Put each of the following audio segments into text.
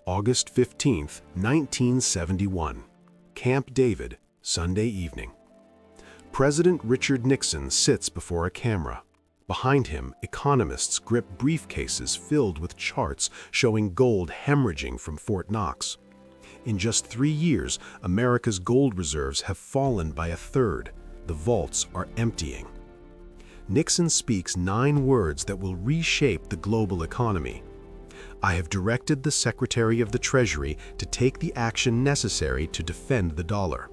August 15, 1971. Camp David, Sunday evening. President Richard Nixon sits before a camera. Behind him, economists grip briefcases filled with charts showing gold hemorrhaging from Fort Knox. In just 3 years, America's gold reserves have fallen by a third. The vaults are emptying. Nixon speaks 9 words that will reshape the global economy. I have directed the Secretary of the Treasury to take the action necessary to defend the dollar.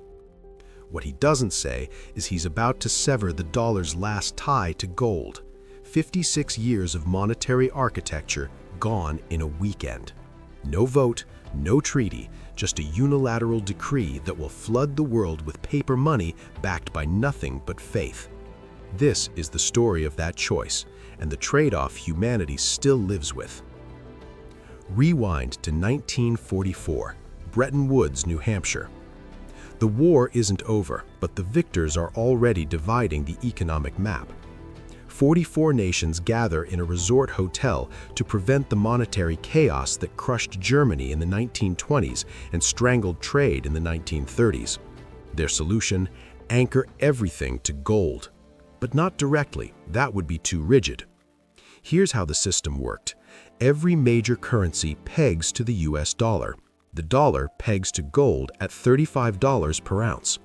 What he doesn't say is he's about to sever the dollar's last tie to gold. 56 years of monetary architecture gone in a weekend. No vote, no treaty, just a unilateral decree that will flood the world with paper money backed by nothing but faith. This is the story of that choice, and the trade-off humanity still lives with. Rewind to 1944, Bretton Woods, New Hampshire. The war isn't over, but the victors are already dividing the economic map. 44 nations gather in a resort hotel to prevent the monetary chaos that crushed Germany in the 1920s and strangled trade in the 1930s. Their solution: anchor everything to gold. But not directly, that would be too rigid. Here's how the system worked. Every major currency pegs to the US dollar. The dollar pegs to gold at $35 per ounce.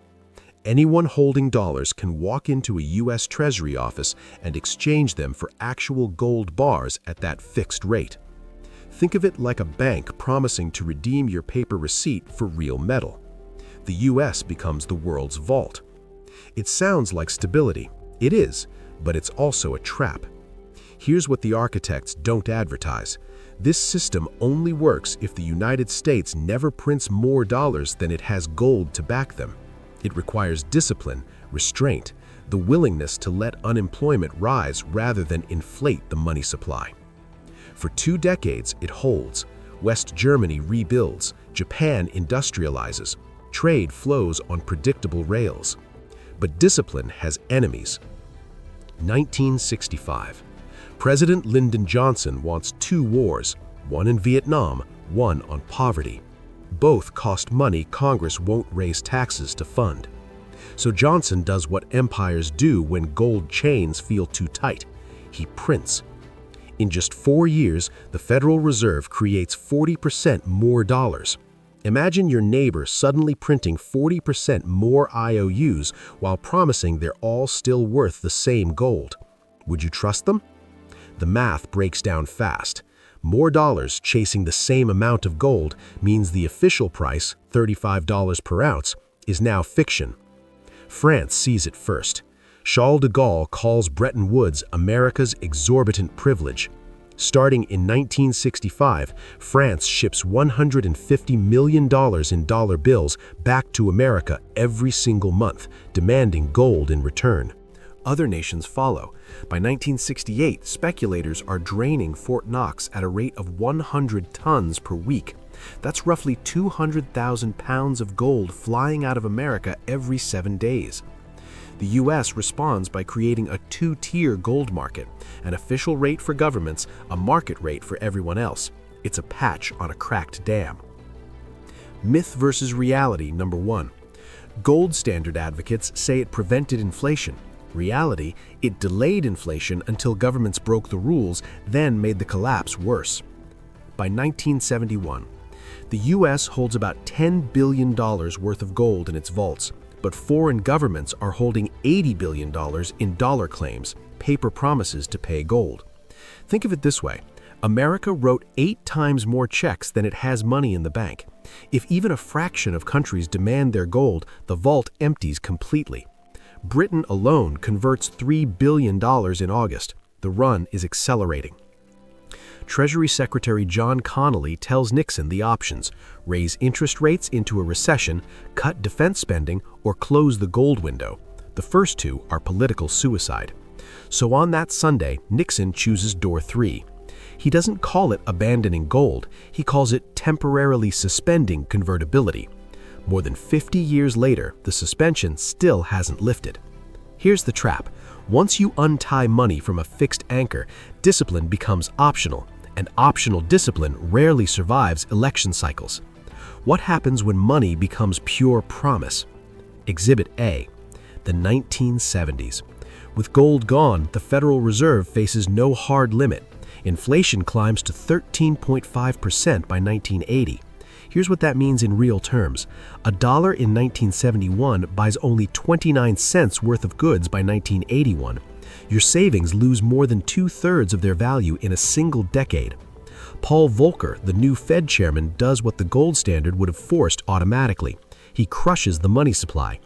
Anyone holding dollars can walk into a US Treasury office and exchange them for actual gold bars at that fixed rate. Think of it like a bank promising to redeem your paper receipt for real metal. The US becomes the world's vault. It sounds like stability. It is, but it's also a trap. Here's what the architects don't advertise. This system only works if the United States never prints more dollars than it has gold to back them. It requires discipline, restraint, the willingness to let unemployment rise rather than inflate the money supply. For 2 decades, it holds. West Germany rebuilds, Japan industrializes, trade flows on predictable rails. But discipline has enemies. 1965. President Lyndon Johnson wants 2 wars, one in Vietnam, one on poverty. Both cost money Congress won't raise taxes to fund. So Johnson does what empires do when gold chains feel too tight. He prints. In just 4 years, the Federal Reserve creates 40% more dollars. Imagine your neighbor suddenly printing 40% more IOUs while promising they're all still worth the same gold. Would you trust them? The math breaks down fast. More dollars chasing the same amount of gold means the official price, $35 per ounce, is now fiction. France sees it first. Charles de Gaulle calls Bretton Woods America's exorbitant privilege. Starting in 1965, France ships $150 million in dollar bills back to America every single month, demanding gold in return. Other nations follow. By 1968, speculators are draining Fort Knox at a rate of 100 tons per week. That's roughly 200,000 pounds of gold flying out of America every 7 days. The U.S. responds by creating a 2-tier gold market, an official rate for governments, a market rate for everyone else. It's a patch on a cracked dam. Myth versus reality number 1. Gold standard advocates say it prevented inflation. Reality, it delayed inflation until governments broke the rules, then made the collapse worse. By 1971, the U.S. holds about $10 billion worth of gold in its vaults, but foreign governments are holding $80 billion in dollar claims, paper promises to pay gold. Think of it this way. America wrote 8 times more checks than it has money in the bank. If even a fraction of countries demand their gold, the vault empties completely. Britain alone converts $3 billion in August. The run is accelerating. Treasury Secretary John Connally tells Nixon the options: raise interest rates into a recession, cut defense spending, or close the gold window. The first 2 are political suicide. So on that Sunday, Nixon chooses door 3. He doesn't call it abandoning gold, he calls it temporarily suspending convertibility. More than 50 years later, the suspension still hasn't lifted. Here's the trap. Once you untie money from a fixed anchor, discipline becomes optional. and optional discipline rarely survives election cycles. What happens when money becomes pure promise? Exhibit A, the 1970s. With gold gone, the Federal Reserve faces no hard limit. Inflation climbs to 13.5% by 1980. Here's what that means in real terms. A dollar in 1971 buys only 29 cents worth of goods by 1981. Your savings lose more than 2/3 of their value in a single decade. Paul Volcker, the new Fed chairman, does what the gold standard would have forced automatically. He crushes the money supply.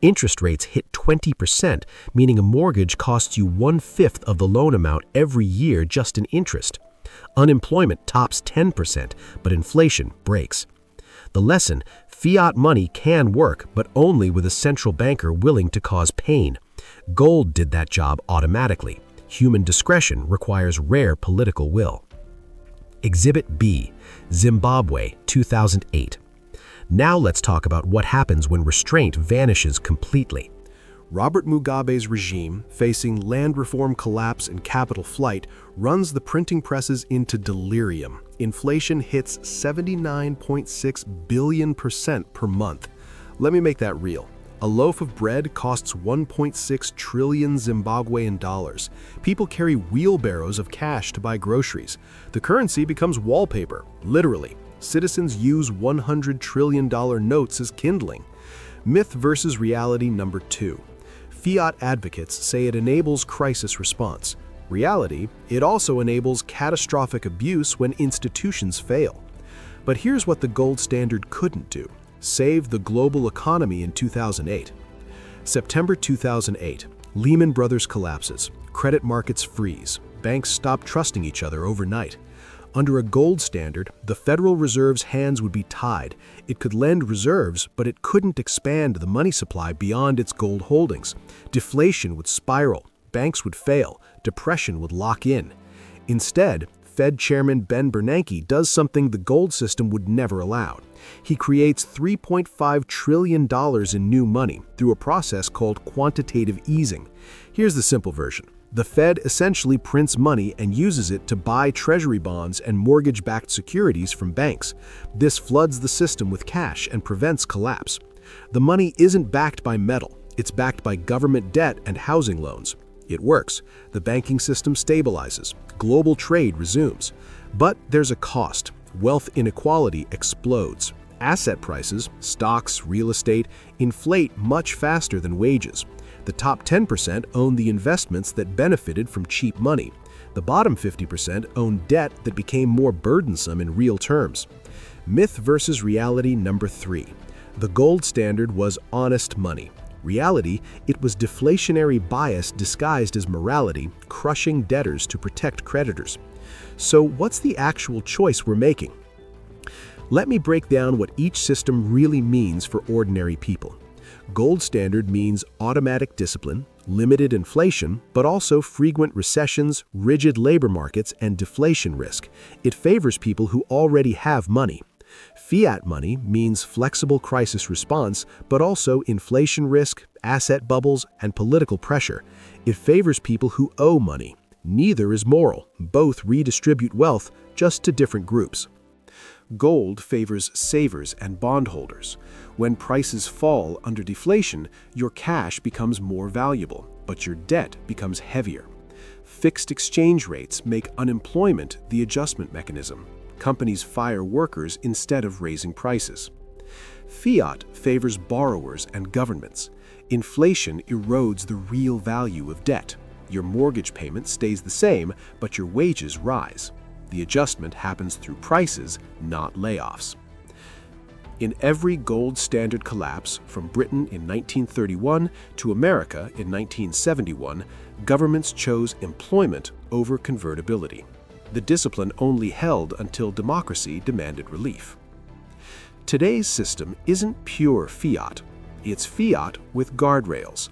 Interest rates hit 20%, meaning a mortgage costs you 1/5 of the loan amount every year just in interest. Unemployment tops 10%, but inflation breaks. The lesson: fiat money can work, but only with a central banker willing to cause pain. Gold did that job automatically. Human discretion requires rare political will. Exhibit B, Zimbabwe, 2008. Now let's talk about what happens when restraint vanishes completely. Robert Mugabe's regime, facing land reform collapse and capital flight, runs the printing presses into delirium. Inflation hits 79.6 billion% per month. Let me make that real. A loaf of bread costs 1.6 trillion Zimbabwean dollars. People carry wheelbarrows of cash to buy groceries. The currency becomes wallpaper, literally. Citizens use $100 trillion notes as kindling. Myth versus reality number 2. Fiat advocates say it enables crisis response. Reality, it also enables catastrophic abuse when institutions fail. But here's what the gold standard couldn't do: save the global economy in 2008. September 2008, Lehman Brothers collapses, credit markets freeze, banks stop trusting each other overnight. Under a gold standard, the Federal Reserve's hands would be tied. It could lend reserves, but it couldn't expand the money supply beyond its gold holdings. Deflation would spiral, banks would fail, depression would lock in. Instead, Fed Chairman Ben Bernanke does something the gold system would never allow. He creates $3.5 trillion in new money through a process called quantitative easing. Here's the simple version. The Fed essentially prints money and uses it to buy treasury bonds and mortgage-backed securities from banks. This floods the system with cash and prevents collapse. The money isn't backed by metal, it's backed by government debt and housing loans. It works. The banking system stabilizes. Global trade resumes. But there's a cost. Wealth inequality explodes. Asset prices, stocks, real estate, inflate much faster than wages. The top 10% own the investments that benefited from cheap money. The bottom 50% own debt that became more burdensome in real terms. Myth versus reality number 3. The gold standard was honest money. Reality, it was deflationary bias disguised as morality, crushing debtors to protect creditors. So what's the actual choice we're making? Let me break down what each system really means for ordinary people. Gold standard means automatic discipline, limited inflation, but also frequent recessions, rigid labor markets, and deflation risk. It favors people who already have money. Fiat money means flexible crisis response, but also inflation risk, asset bubbles, and political pressure. It favors people who owe money. Neither is moral. Both redistribute wealth, just to different groups. Gold favors savers and bondholders. When prices fall under deflation, your cash becomes more valuable, but your debt becomes heavier. Fixed exchange rates make unemployment the adjustment mechanism. Companies fire workers instead of raising prices. Fiat favors borrowers and governments. Inflation erodes the real value of debt. Your mortgage payment stays the same, but your wages rise. The adjustment happens through prices, not layoffs. In every gold standard collapse, from Britain in 1931 to America in 1971, governments chose employment over convertibility. The discipline only held until democracy demanded relief. Today's system isn't pure fiat. It's fiat with guardrails.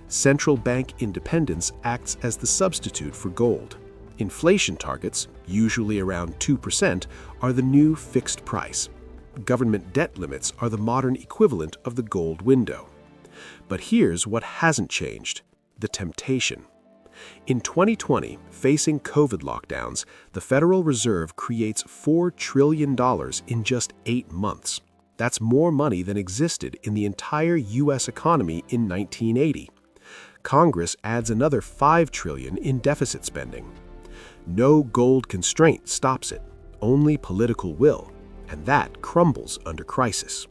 Central bank independence acts as the substitute for gold. Inflation targets, usually around 2%, are the new fixed price. Government debt limits are the modern equivalent of the gold window. But here's what hasn't changed: the temptation. In 2020, facing COVID lockdowns, the Federal Reserve creates $4 trillion in just 8 months. That's more money than existed in the entire U.S. economy in 1980. Congress adds another $5 trillion in deficit spending. No gold constraint stops it, only political will, and that crumbles under crisis.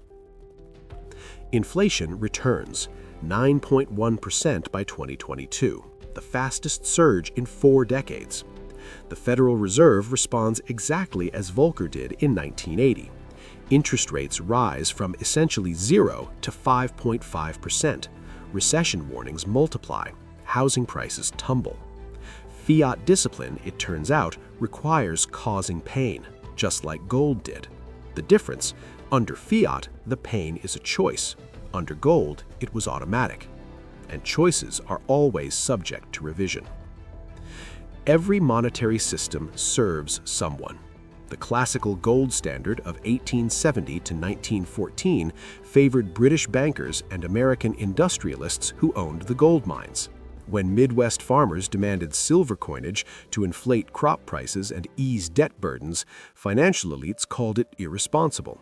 Inflation returns, 9.1% by 2022, the fastest surge in 4 decades. The Federal Reserve responds exactly as Volcker did in 1980. Interest rates rise from essentially 0 to 5.5%. Recession warnings multiply. Housing prices tumble. Fiat discipline, it turns out, requires causing pain, just like gold did. The difference, under fiat, the pain is a choice. Under gold, it was automatic. And choices are always subject to revision. Every monetary system serves someone. The classical gold standard of 1870 to 1914 favored British bankers and American industrialists who owned the gold mines. When Midwest farmers demanded silver coinage to inflate crop prices and ease debt burdens, financial elites called it irresponsible.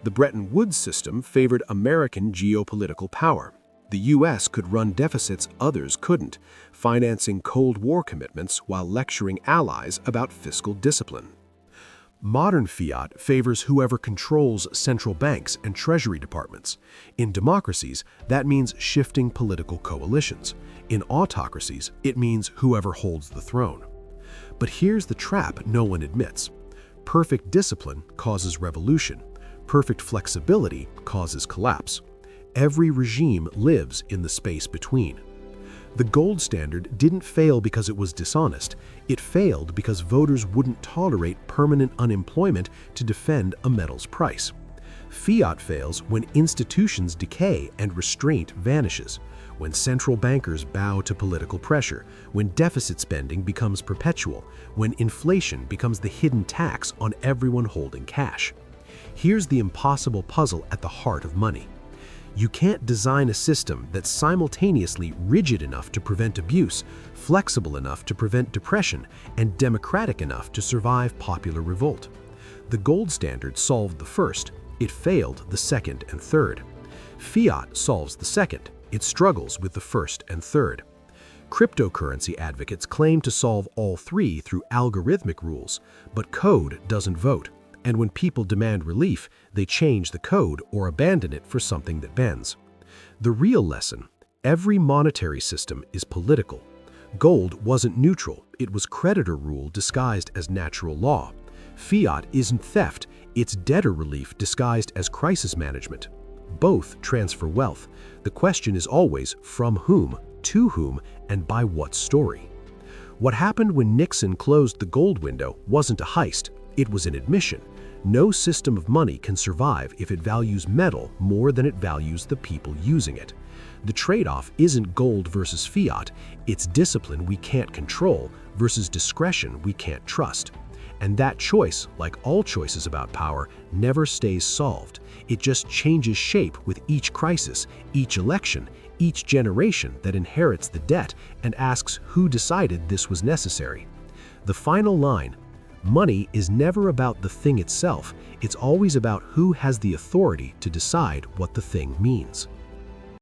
The Bretton Woods system favored American geopolitical power. The U.S. could run deficits others couldn't, financing Cold War commitments while lecturing allies about fiscal discipline. Modern fiat favors whoever controls central banks and treasury departments. In democracies, that means shifting political coalitions. In autocracies, it means whoever holds the throne. But here's the trap no one admits. Perfect discipline causes revolution. Perfect flexibility causes collapse. Every regime lives in the space between. The gold standard didn't fail because it was dishonest. It failed because voters wouldn't tolerate permanent unemployment to defend a metal's price. Fiat fails when institutions decay and restraint vanishes, when central bankers bow to political pressure, when deficit spending becomes perpetual, when inflation becomes the hidden tax on everyone holding cash. Here's the impossible puzzle at the heart of money. You can't design a system that's simultaneously rigid enough to prevent abuse, flexible enough to prevent depression, and democratic enough to survive popular revolt. The gold standard solved the first, it failed the second and third. Fiat solves the second, it struggles with the first and third. Cryptocurrency advocates claim to solve all three through algorithmic rules, but code doesn't vote. And when people demand relief, they change the code or abandon it for something that bends. The real lesson: every monetary system is political. Gold wasn't neutral, it was creditor rule disguised as natural law. Fiat isn't theft, it's debtor relief disguised as crisis management. Both transfer wealth. The question is always from whom, to whom, and by what story. What happened when Nixon closed the gold window wasn't a heist. It was an admission. No system of money can survive if it values metal more than it values the people using it. The trade-off isn't gold versus fiat, it's discipline we can't control versus discretion we can't trust. And that choice, like all choices about power, never stays solved. It just changes shape with each crisis, each election, each generation that inherits the debt and asks who decided this was necessary. The final line: money is never about the thing itself, it's always about who has the authority to decide what the thing means.